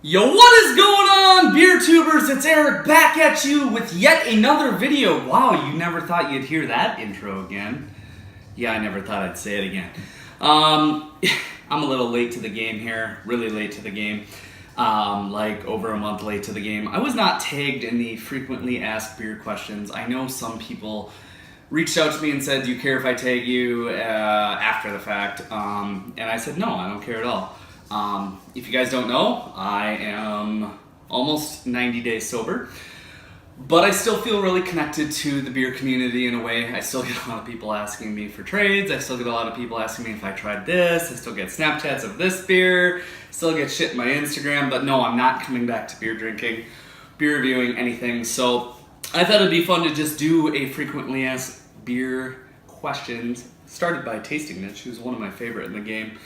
Yo, what is going on, beer tubers? It's Eric back at you with yet another video. Wow, you never thought you'd hear that intro again. Yeah, I never thought I'd say it again. I'm a little late to the game here, really late to the game. Like over a month late to the game. I was not tagged in the frequently asked beer questions. I know some people reached out to me and said, do you care if I tag you after the fact? And I said, no, I don't care at all. If you guys don't know, I am almost 90 days sober, but I still feel really connected to the beer community in a way. I still get a lot of people asking me for trades. I still get a lot of people asking me if I tried this. I still get Snapchats of this beer. Still get shit in my Instagram, but no, I'm not coming back to beer drinking, beer reviewing, anything. So I thought it'd be fun to just do a frequently asked beer questions, started by Tasting Nitch, who's one of my favorite in the game.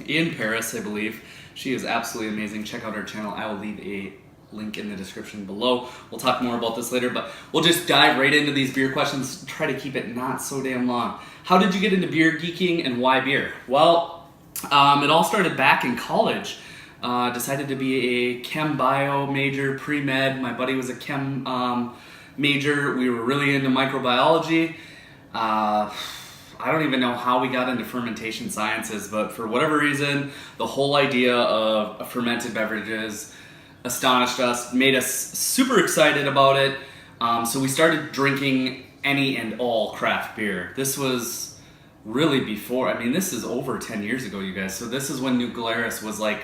In Paris, I believe. She is absolutely amazing. Check out her channel. I will leave a link in the description below. We'll talk more about this later, but we'll just dive right into these beer questions, try to keep it not so damn long. How did you get into beer geeking and why beer? Well, it all started back in college. Decided to be a chem bio major, pre-med. My buddy was a chem major. We were really into microbiology. I don't even know how we got into fermentation sciences, but for whatever reason, the whole idea of fermented beverages astonished us, made us super excited about it. So we started drinking any and all craft beer. This was really before, this is over 10 years ago, you guys. So this is when New Glarus was like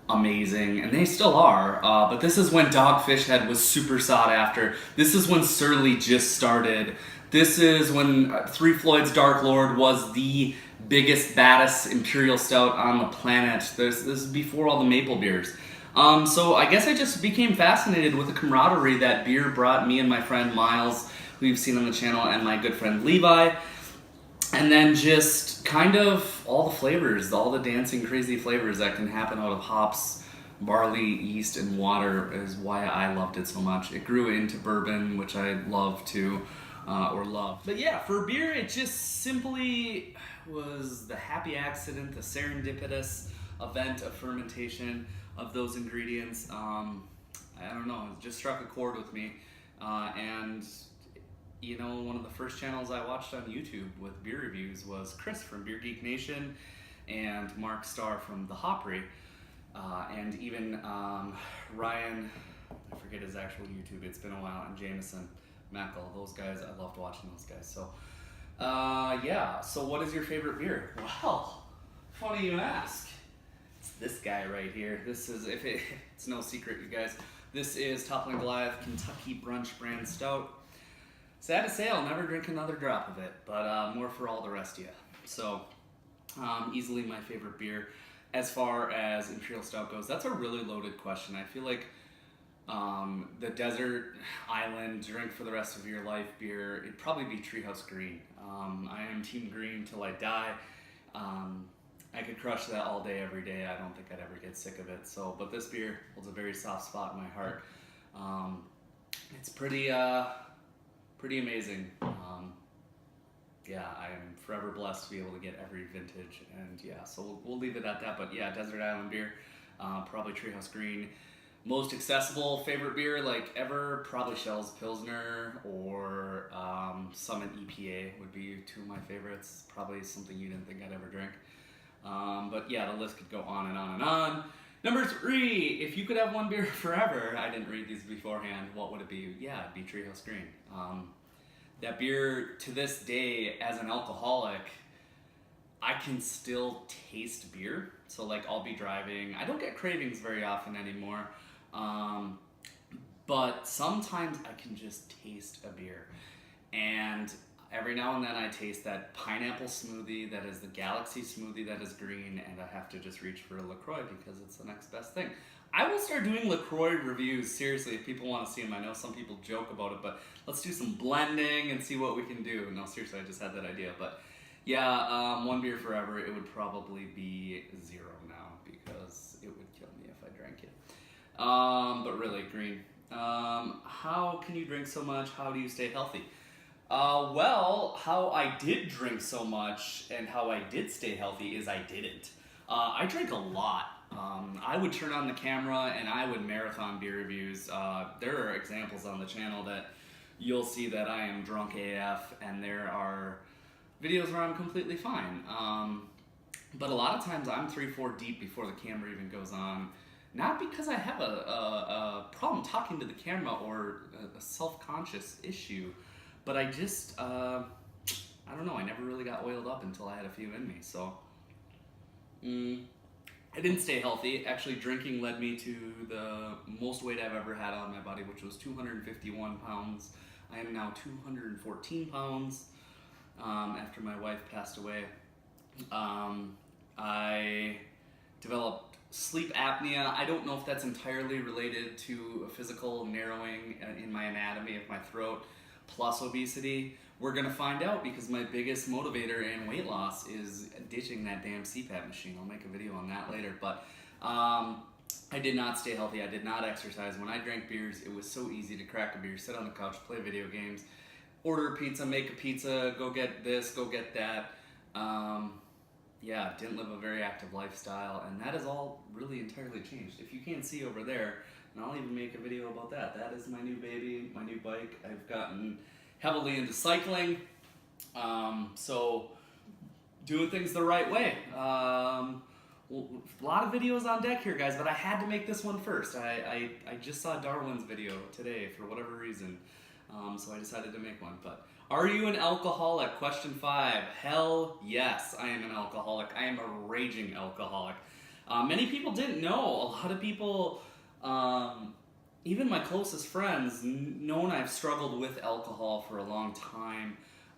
amazing, and they still are, but this is when Dogfish Head was super sought after. This is when Surly just started. This is when Three Floyd's Dark Lord was the biggest, baddest imperial stout on the planet. This is before all the maple beers. So I guess I just became fascinated with the camaraderie that beer brought me and my friend Miles, who you've seen on the channel, and my good friend Levi. And then just kind of all the flavors, all the dancing crazy flavors that can happen out of hops, barley, yeast, and water is why I loved it so much. It grew into bourbon, which I love too. But yeah, for beer, it just simply was the happy accident, the serendipitous event of fermentation of those ingredients. I don't know, it just struck a chord with me. And you know, one of the first channels I watched on YouTube with beer reviews was Chris from Beer Geek Nation and Mark Starr from The Hoppery. And even Ryan, I forget his actual YouTube, it's been a while, and Jameson Mackel, those guys, I loved watching those guys. So, yeah, so what is your favorite beer? Well, funny you ask. It's this guy right here. This is, it's no secret, you guys, this is Toppling Goliath Kentucky Brunch Brand Stout. Sad to say, I'll never drink another drop of it, but more for all the rest of you. So, easily my favorite beer. As far as Imperial Stout goes, that's a really loaded question. I feel like the desert island drink for the rest of your life beer, it'd probably be Treehouse Green. I am team green till I die. I could crush that all day, every day. I don't think I'd ever get sick of it. So, but this beer holds a very soft spot in my heart. It's pretty amazing. Yeah, I am forever blessed to be able to get every vintage, and yeah, so we'll leave it at that. But yeah, desert island beer, probably Treehouse Green. Most accessible favorite beer like ever, probably Shell's Pilsner or Summit EPA would be two of my favorites. Probably something you didn't think I'd ever drink. But yeah, the list could go on and on and on. Number 3, if you could have one beer forever, I didn't read these beforehand, what would it be? Yeah, it'd be Treehouse Green. That beer, to this day, as an alcoholic, I can still taste beer. So like I'll be driving, I don't get cravings very often anymore. But sometimes I can just taste a beer, and every now and then I taste that pineapple smoothie that is the Galaxy smoothie that is green, and I have to just reach for a LaCroix because it's the next best thing. I will start doing LaCroix reviews, seriously, if people want to see them. I know some people joke about it, but let's do some blending and see what we can do. No, seriously, I just had that idea. But yeah, one beer forever, it would probably be 0 now because it would kill me if I drank it. But really, green. How can you drink so much? How do you stay healthy? Well, how I did drink so much and how I did stay healthy is I didn't. I drank a lot. I would turn on the camera and I would marathon beer reviews. There are examples on the channel that you'll see that I am drunk AF, and there are videos where I'm completely fine. But a lot of times I'm 3-4 deep before the camera even goes on. Not because I have a problem talking to the camera or a self-conscious issue, but I just, I don't know, I never really got oiled up until I had a few in me, so. I didn't stay healthy. Actually, drinking led me to the most weight I've ever had on my body, which was 251 pounds. I am now 214 pounds after my wife passed away. I developed sleep apnea. I don't know if that's entirely related to a physical narrowing in my anatomy of my throat plus obesity. We're gonna find out, because my biggest motivator in weight loss is ditching that damn CPAP machine. I'll make a video on that later, but I did not stay healthy. I did not exercise. When I drank beers, it was so easy to crack a beer, sit on the couch, play video games, order a pizza, make a pizza, go get this, go get that. Yeah, didn't live a very active lifestyle, and that has all really entirely changed. If you can't see over there, and I'll even make a video about that. That is my new baby, my new bike. I've gotten heavily into cycling, so doing things the right way. Well, a lot of videos on deck here, guys, but I had to make this one first. I just saw Darwin's video today for whatever reason, so I decided to make one. But are you an alcoholic? Question 5. Hell yes, I am an alcoholic. I am a raging alcoholic. Many people didn't know. A lot of people, even my closest friends, known I've struggled with alcohol for a long time.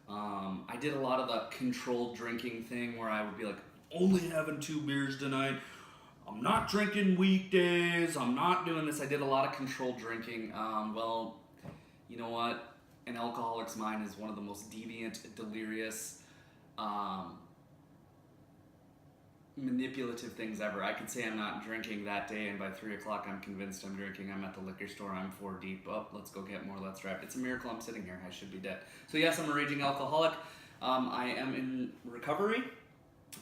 I did a lot of the controlled drinking thing where I would be like, only having 2 beers tonight. I'm not drinking weekdays. I'm not doing this. I did a lot of controlled drinking. Well, you know what? An alcoholic's mind is one of the most deviant, delirious, manipulative things ever. I could say I'm not drinking that day, and by 3 o'clock I'm convinced I'm drinking. I'm at the liquor store, I'm 4 deep. Oh, let's go get more, let's drive. It's a miracle I'm sitting here. I should be dead. So yes, I'm a raging alcoholic. I am in recovery,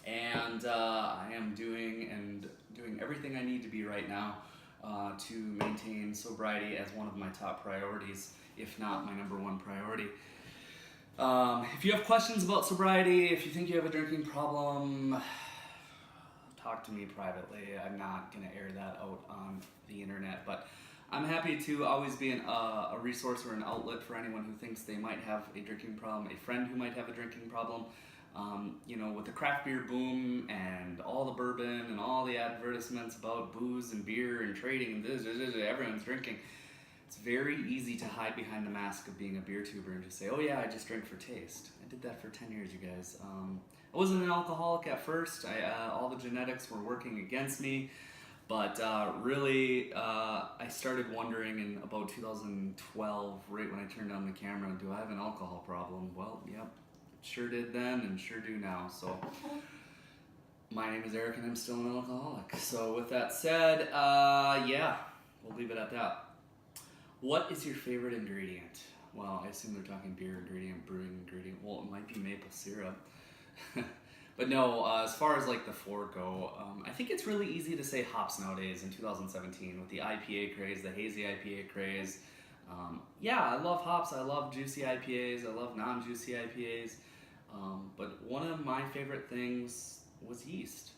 and I am doing everything I need to be right now to maintain sobriety as one of my top priorities, if not my number 1 priority. If you have questions about sobriety, if you think you have a drinking problem, talk to me privately. I'm not going to air that out on the internet, but I'm happy to always be a resource or an outlet for anyone who thinks they might have a drinking problem, a friend who might have a drinking problem. You know, with the craft beer boom and all the bourbon and all the advertisements about booze and beer and trading and this, everyone's drinking. It's very easy to hide behind the mask of being a beer tuber and just say, oh yeah, I just drink for taste. I did that for 10 years, you guys. I wasn't an alcoholic at first. All the genetics were working against me. But really, I started wondering in about 2012, right when I turned on the camera, do I have an alcohol problem? Well, yep, sure did then and sure do now. So my name is Eric and I'm still an alcoholic. So with that said, yeah, we'll leave it at that. What is your favorite ingredient? Well, I assume they're talking beer ingredient, brewing ingredient. Well, it might be maple syrup. But no, as far as like the 4 go, I think it's really easy to say hops nowadays in 2017 with the IPA craze, the hazy IPA craze. Yeah, I love hops. I love juicy IPAs. I love non-juicy IPAs. But one of my favorite things was yeast.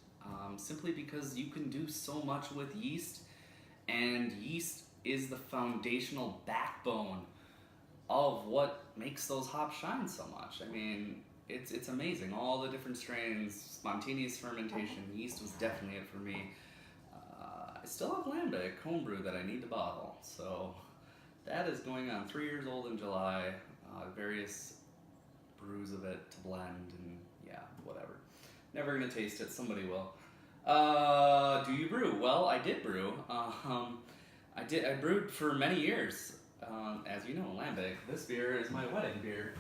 Simply because you can do so much with yeast, and yeast is the foundational backbone of what makes those hops shine so much. I mean, it's amazing. All the different strains, spontaneous fermentation, yeast was definitely it for me. I still have lambic homebrew that I need to bottle, so that is going on 3 years old in July. Various brews of it to blend, and yeah, whatever. Never gonna taste it, somebody will. Do you brew? Well, I did brew. I brewed for many years. As you know, lambic. This beer is my wedding beer.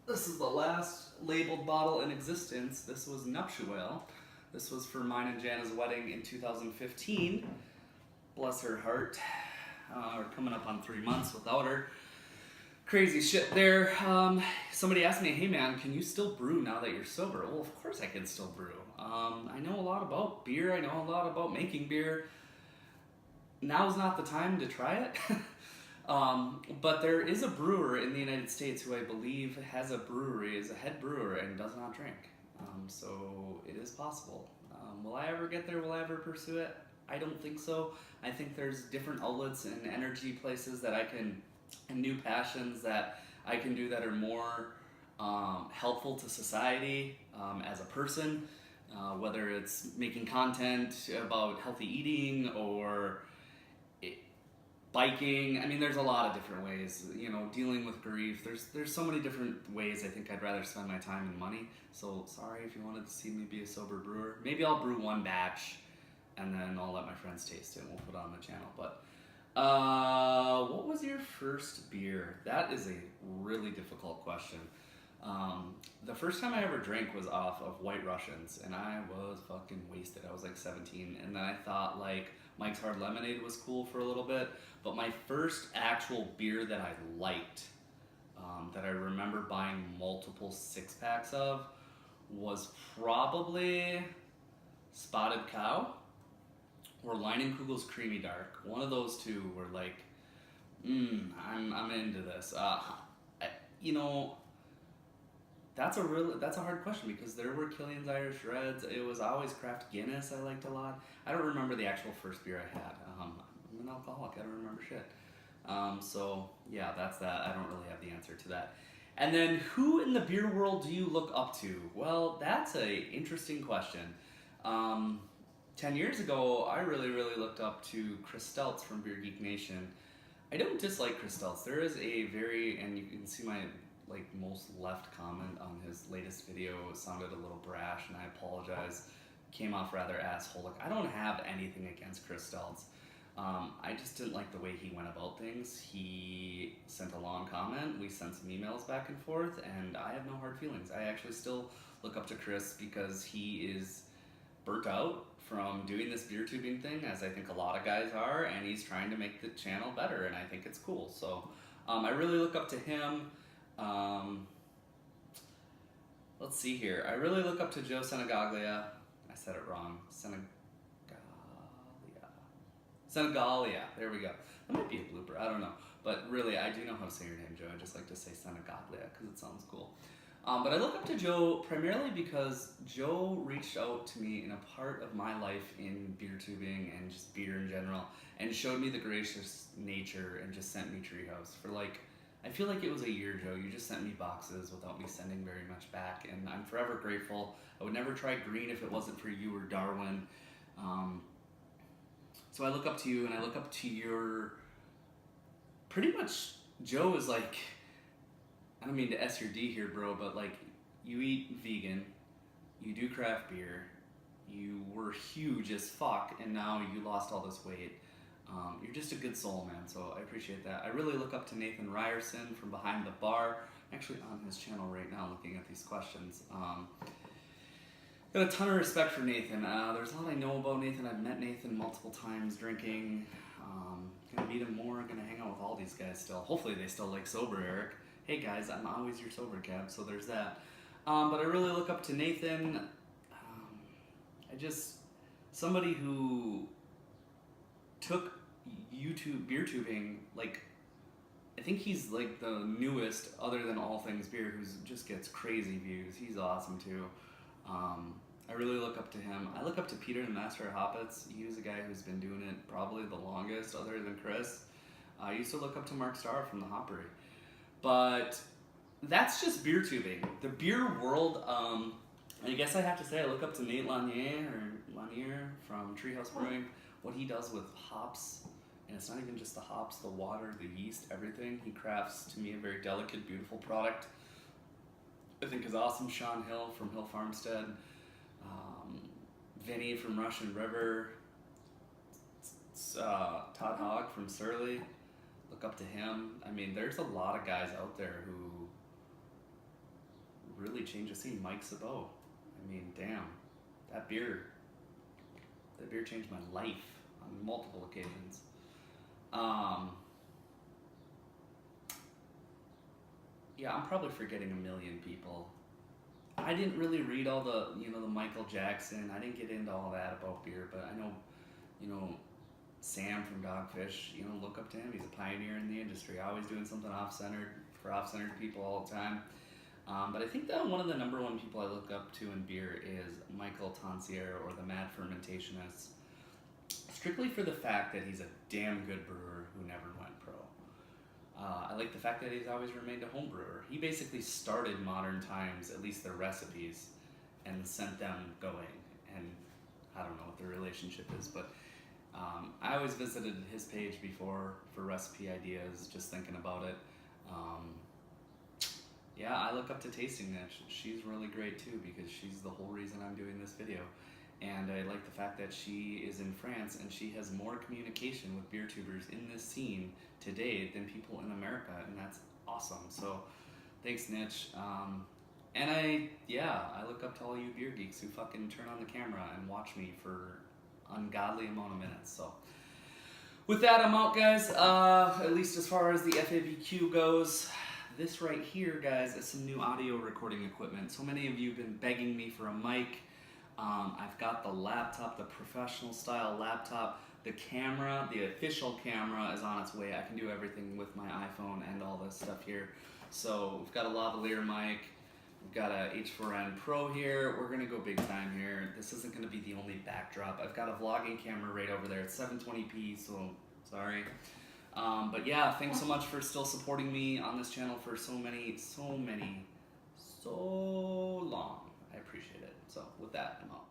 This is the last labeled bottle in existence. This was nuptial. This was for mine and Jana's wedding in 2015. Bless her heart. We're coming up on 3 months without her. Crazy shit there. Somebody asked me, hey man, can you still brew now that you're sober? Well, of course I can still brew. I know a lot about beer. I know a lot about making beer. Now's not the time to try it. But there is a brewer in the United States who I believe has a brewery, is a head brewer, and does not drink. So it is possible. Will I ever get there? Will I ever pursue it? I don't think so. I think there's different outlets and energy places that I can, and new passions that I can do that are more helpful to society as a person, whether it's making content about healthy eating or biking. I mean, there's a lot of different ways, you know, dealing with grief. There's so many different ways I think I'd rather spend my time and money. So sorry if you wanted to see me be a sober brewer. Maybe I'll brew one batch and then I'll let my friends taste it and we'll put it on the channel. But what was your first beer? That is a really difficult question. The first time I ever drank was off of White Russians, and I was fucking wasted. I was like 17, and then I thought like Mike's Hard Lemonade was cool for a little bit, but my first actual beer that I liked, that I remember buying multiple 6-packs of, was probably Spotted Cow or Leinenkugel's Creamy Dark. One of those two were like, I'm into this. You know, that's a hard question because there were Killian's Irish Reds. It was always Craft Guinness I liked a lot. I don't remember the actual first beer I had. I'm an alcoholic. I don't remember shit. So yeah, that's that. I don't really have the answer to that. And then who in the beer world do you look up to? Well, that's a interesting question. 10 years ago, I really looked up to Chris Stelz from Beer Geek Nation. I don't dislike Chris Stelz. There is a very, and you can see my like most left comment on his latest video sounded a little brash, and I apologize. Came off rather asshole. Like, I don't have anything against Chris Stelz. I just didn't like the way he went about things. He sent a long comment. We sent some emails back and forth, and I have no hard feelings. I actually still look up to Chris because he is burnt out from doing this beer tubing thing, as I think a lot of guys are, and he's trying to make the channel better, and I think it's cool. So I really look up to him. Let's see here. I really look up to Joe Senegaglia. I said it wrong. Senegalia. There we go. That might be a blooper. I don't know. But really, I do know how to say your name, Joe. I just like to say Senegaglia because it sounds cool. But I look up to Joe primarily because Joe reached out to me in a part of my life in beer tubing and just beer in general, and showed me the gracious nature and just sent me Treehouse for like, I feel like it was a year, Joe. You just sent me boxes without me sending very much back, and I'm forever grateful. I would never try green if it wasn't for you or Darwin. So I look up to you, and I look up to your, pretty much, Joe is like, I don't mean to S your D here, bro, but like, you eat vegan, you do craft beer, you were huge as fuck, and now you lost all this weight. You're just a good soul, man, so I appreciate that. I really look up to Nathan Ryerson from Behind the Bar. I'm actually on his channel right now looking at these questions. Got a ton of respect for Nathan. There's a lot I know about Nathan. I've met Nathan multiple times drinking. Gonna meet him more, gonna hang out with all these guys still. Hopefully they still like sober Eric. Hey guys, I'm always your sober cab, so there's that. But I really look up to Nathan. Somebody who took YouTube beer tubing, like, I think he's like the newest, other than All Things Beer, who just gets crazy views. He's awesome too. I really look up to him. I look up to Peter, the master of hoppets. He was a guy who's been doing it probably the longest, other than Chris. I used to look up to Mark Starr from the Hoppery. But that's just beer tubing. The beer world, I guess I have to say I look up to Nate Lanier from Treehouse Brewing. What he does with hops, and it's not even just the hops, the water, the yeast, everything. He crafts, to me, a very delicate, beautiful product. I think is awesome. Sean Hill from Hill Farmstead, Vinny from Russian River, Todd Hogg from Surly. Look up to him. I mean, there's a lot of guys out there who really change the scene. Mike Sabot. I mean, damn, that beer changed my life on multiple occasions. Yeah, I'm probably forgetting a million people. I didn't really read all the, the Michael Jackson. I didn't get into all that about beer, but I know, Sam from Dogfish, look up to him. He's a pioneer in the industry, always doing something off-centered for off-centered people all the time. But I think that one of the number one people I look up to in beer is Michael Tansier, or the Mad Fermentationist, strictly for the fact that he's a damn good brewer who never went pro. I like the fact that he's always remained a home brewer. He basically started Modern Times, at least their recipes, and sent them going. And I don't know what their relationship is, but I always visited his page before for recipe ideas, just thinking about it. Yeah, I look up to Tasting Nitch. She's really great too, because she's the whole reason I'm doing this video. And I like the fact that she is in France and she has more communication with beer tubers in this scene today than people in America, and that's awesome. So thanks, Nitch. And I look up to all you beer geeks who fucking turn on the camera and watch me for ungodly amount of minutes. So with that, I'm out, guys. At least as far as the FABQ goes. This right here, guys, is some new audio recording equipment. So many of you have been begging me for a mic. I've got the laptop, the professional style laptop. The camera, the official camera, is on its way. I can do everything with my iPhone and all this stuff here. So we've got a lavalier mic. We've got a H4n Pro here. We're gonna go big time here. This isn't gonna be the only backdrop. I've got a vlogging camera right over there. It's 720p, so sorry. But yeah, thanks so much for still supporting me on this channel for so long. I appreciate it. So with that, I'm out.